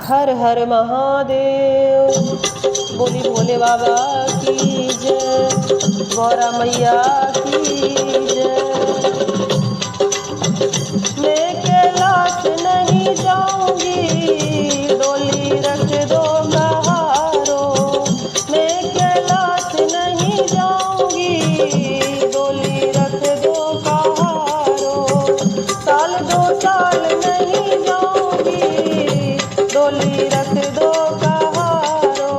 हर हर महादेव। बोली भोले बाबा की जय, गौरा मैया की जय। मैं कैलाश नहीं जाऊंगी, डोली रख दो कहारो। मैं कैलाश नहीं जाऊंगी, डोली रख दो कहारो। साल दो साल नहीं जाऊंगी, डोली रख दो कहारो।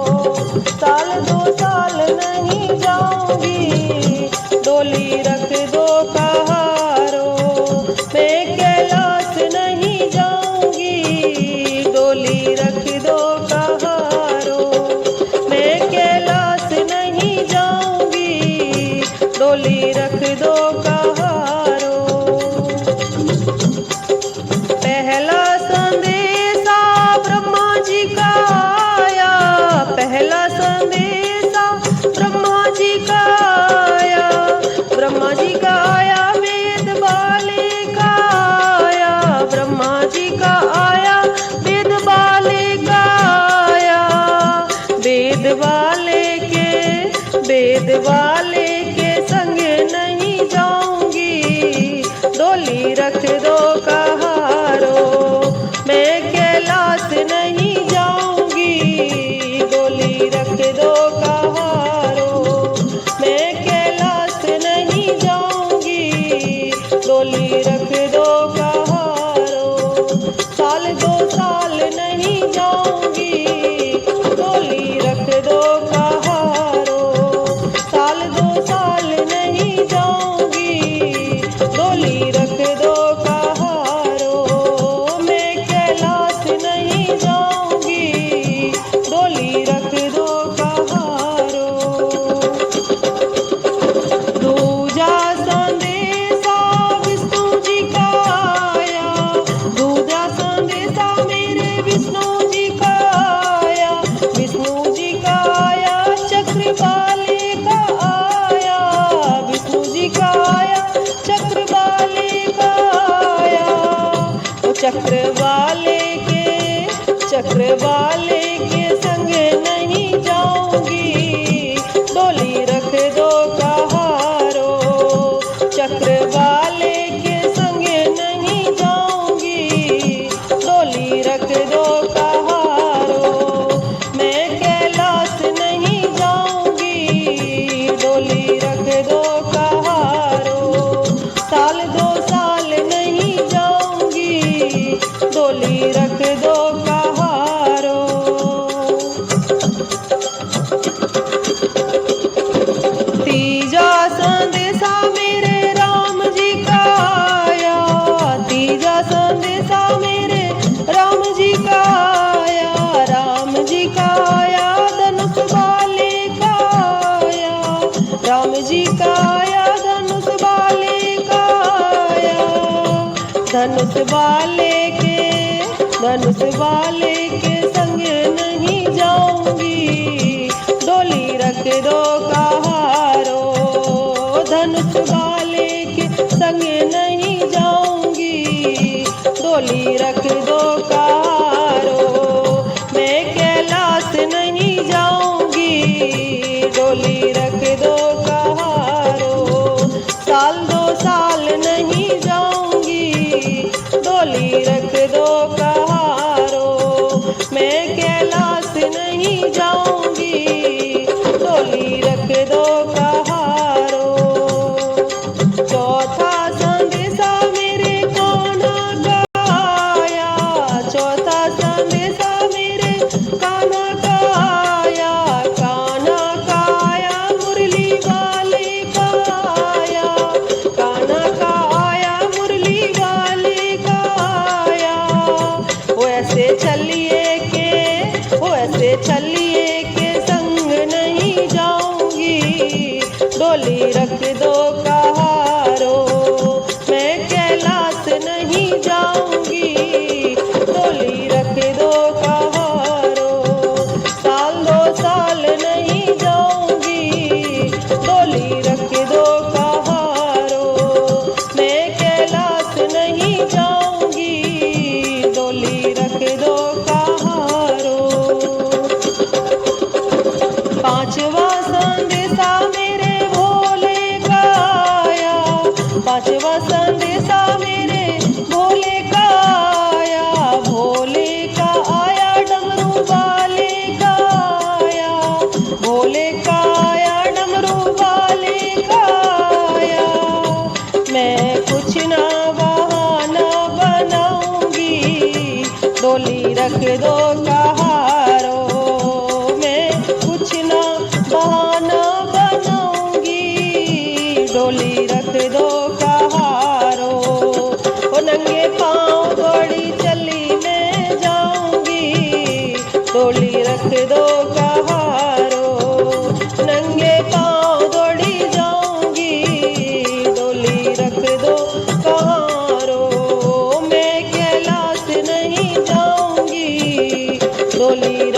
साल दो साल नहीं जाऊंगी, डोली रख दो कहारो। मैं कैलाश नहीं जाऊंगी, डोली रख दो कहारो। मैं कैलाश नहीं जाऊंगी, डोली रख दो कहारो। पहला संदेशा ब्रह्मा जी का आया, पहला संदेशा ब्रह्मा जी का आया। ब्रह्मा जी का आया, वेद वाले का आया। ब्रह्मा जी का आया, वेद वाले का आया। वेद वाले के संग नहीं जाऊंगी, डोली रख दो कहारो। मैं कैलाश नहीं जाऊंगी, डोली रख दो कहारो। मैं कैलाश नहीं जाऊंगी, डोली रख दो कहारो। साल दो साल नहीं जाऊंगी, डोली रख दो कहारो। साल दो साल नहीं जाऊंगी, डोली रख दो कहारो। मैं कैलाश नहीं जाऊंगी, डोली रख दो कहारो। दूजा संदेशा विष्णु जी का आया, दूजा संदेशा मेरे विष्णु जी का आया। विष्णु जी का आया, चक्र वाले का आया। विष्णु जी का आया, चक्र वाले का आया। वो चक्र वाले के संग नहीं जाऊंगी, डोली रख दो कहारो। चक्र वाले के संग नहीं जाऊंगी, डोली रख दो कहारो। मैं कैलाश नहीं जाऊंगी, डोली रख दो कहारो। साल दो साल नहीं जाऊंगी, डोली रख दो कहारो। तीजा संदेशा मेरे राम जी का आया। तीजा संदेशा मेरे राम जी का आया। राम जी का आया, धनुष वाले का आया। राम जी का आया, धनुष वाले का आया। धनुष वाले के संग नहीं जाऊंगी, डोली रख दो कहारो। धनुष वाले के संग नहीं जाऊंगी, डोली रख दो कहारो। मैं कैलाश नहीं जाऊंगी, डोली रख दो कहारो। साल दो साल नहीं जाऊंगी, डोली रख दो कहारो। मैं कैलाश नहीं जाऊंगी, डोली रख दो कहारो। चौथा संदेशा मेरे कान्हा का आया। चौथा संदेशा मेरे कान्हा का आया। कान्हा का आया, मुरली वाले का आया। कान्हा का आया, मुरली वाले का आया। वैसे चलिए के संग नहीं जाऊंगी, डोली रख दो कहारो। मैं कैलाश नहीं जाऊंगी, डोली रख दो कहारो। साल दो साल नहीं जाऊंगी, डोली रख दो कहारो। मैं कैलाश नहीं जाऊंगी, डोली रख दो कहारो। रख दो कहारो। मैं कुछ ना बहाना बनाऊंगी, डोली रख दो कहारो। ओ नंगे पाँव दौड़ी चली मैं जाऊंगी, डोली रख दो कहारो। नंगे पाँव दौड़ी जाऊंगी, डोली रख दो कहारो। मैं कैलाश नहीं जाऊंगी, डोली